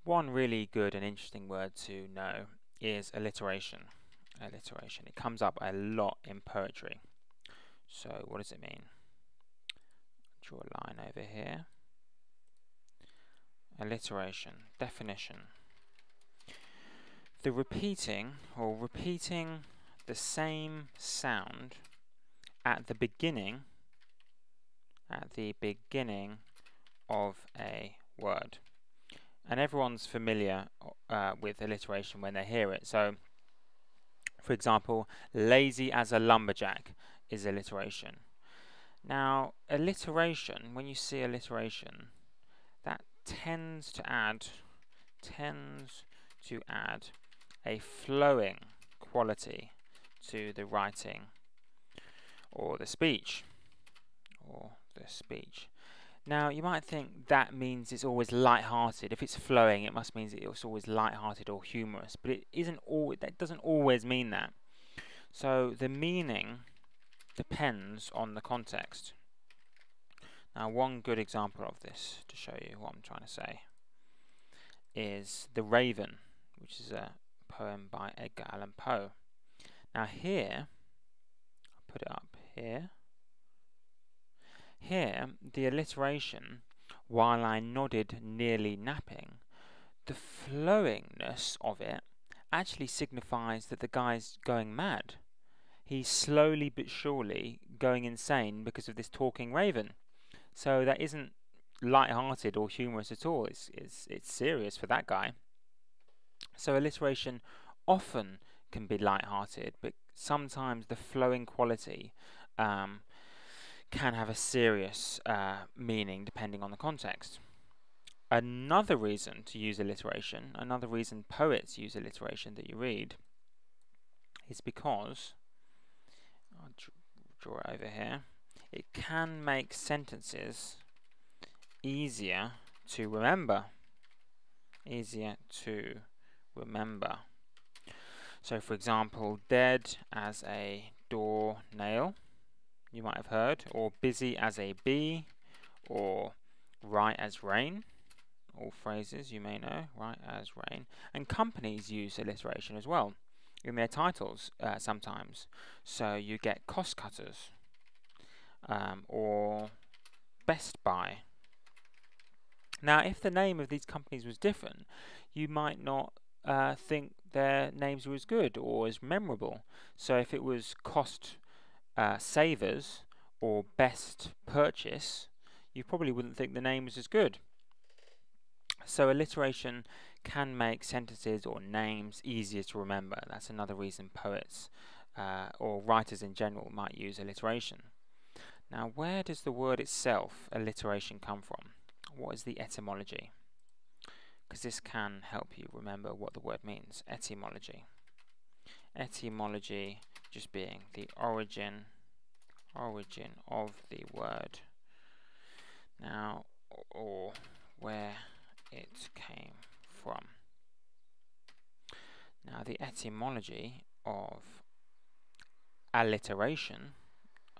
One really good and interesting word to know is alliteration. Alliteration. It comes up a lot in poetry. So what does it mean? Draw a line over here. Alliteration. Definition. The repeating the same sound at the beginning of a word. And everyone's familiar with alliteration when they hear it. So, for example, lazy as a lumberjack is alliteration. Now, alliteration, when you see alliteration, that tends to add a flowing quality to the writing or the speech. Now, you might think that means it's always light-hearted. If it's flowing, it must mean it's always light-hearted or humorous. But it isn't that doesn't always mean that. So the meaning depends on the context. Now, one good example of this, to show you what I'm trying to say, is The Raven, which is a poem by Edgar Allan Poe. Now here, I'll put it up here. Here, the alliteration, while I nodded nearly napping, the flowingness of it actually signifies that the guy's going mad. He's slowly but surely going insane because of this talking raven. So that isn't light-hearted or humorous at all. It's serious for that guy. So alliteration often can be light-hearted, but sometimes the flowing quality can have a serious meaning depending on the context. Another reason to use alliteration, another reason poets use alliteration that you read, is because, I'll draw it over here, it can make sentences easier to remember. So for example, dead as a doornail, you might have heard, or busy as a bee, or right as rain. All phrases you may know, right as rain. And companies use alliteration as well in their titles sometimes. So you get cost cutters, or Best Buy. Now, if the name of these companies was different, you might not think their names were as good or as memorable. So if it was Cost Savers or Best Purchase, you probably wouldn't think the name was as good. So alliteration can make sentences or names easier to remember. That's another reason poets or writers in general might use alliteration. Now, where does the word itself, alliteration, come from? What is the etymology? Because this can help you remember what the word means. Etymology. Etymology just being the origin of the word. Now, or where it came from. Now, the etymology of alliteration,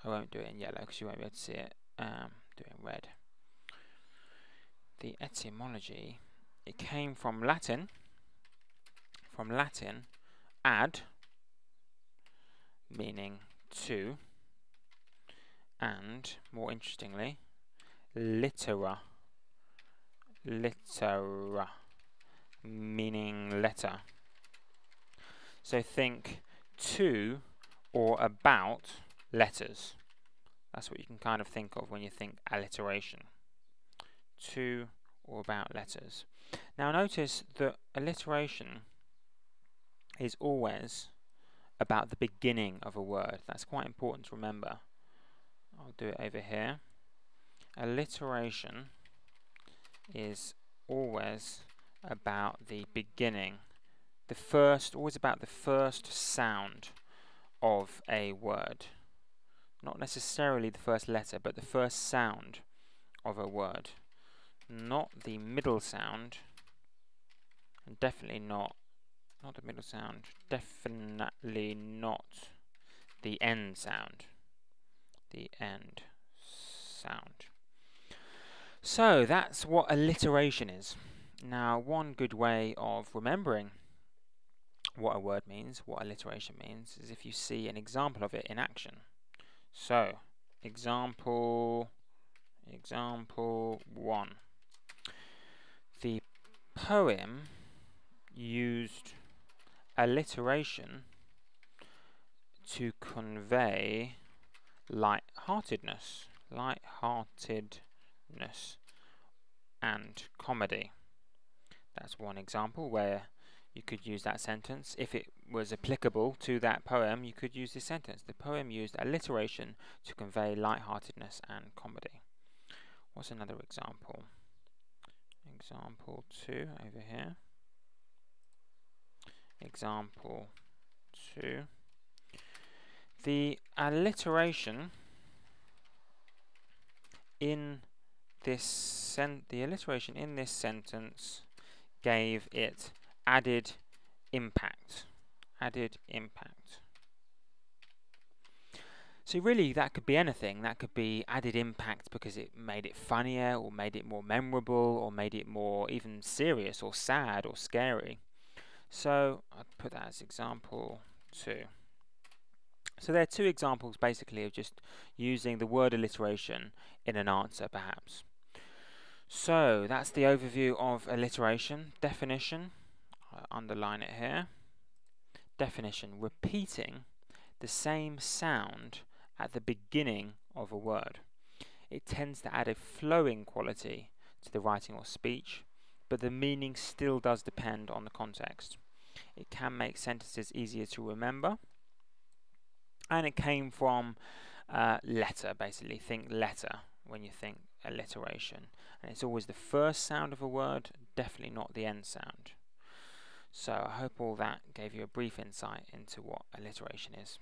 I won't do it in yellow because you won't be able to see it. Do it in red. The etymology, it came from Latin. Ad, meaning to, and more interestingly, litera, meaning letter. So think to or about letters. That's what you can kind of think of when you think alliteration. To or about letters. Now notice that alliteration is always about the beginning of a word. That's quite important to remember. I'll do it over here. Alliteration is always about the beginning, always about the first sound of a word. Not necessarily the first letter, but the first sound of a word. Not the middle sound, and definitely not the middle sound, definitely not the end sound. The end sound. So that's what alliteration is. Now, one good way of remembering what a word means, what alliteration means, is if you see an example of it in action. So, example 1. The poem used alliteration to convey light-heartedness and comedy. That's one example where you could use that sentence. If it was applicable to that poem, you could use this sentence. The poem used alliteration to convey light-heartedness and comedy. What's another example? Example 2 over here. Example 2. The alliteration in this sentence gave it added impact. So really that could be anything. That could be added impact because it made it funnier or made it more memorable or made it more even serious or sad or scary. So I'd put that as example 2. So there are two examples basically of just using the word alliteration in an answer perhaps. So that's the overview of alliteration. Definition, I'll underline it here. Definition, repeating the same sound at the beginning of a word. It tends to add a flowing quality to the writing or speech, but the meaning still does depend on the context. It can make sentences easier to remember, and it came from letter, basically. Think letter when you think alliteration. And it's always the first sound of a word, definitely not the end sound. So I hope all that gave you a brief insight into what alliteration is.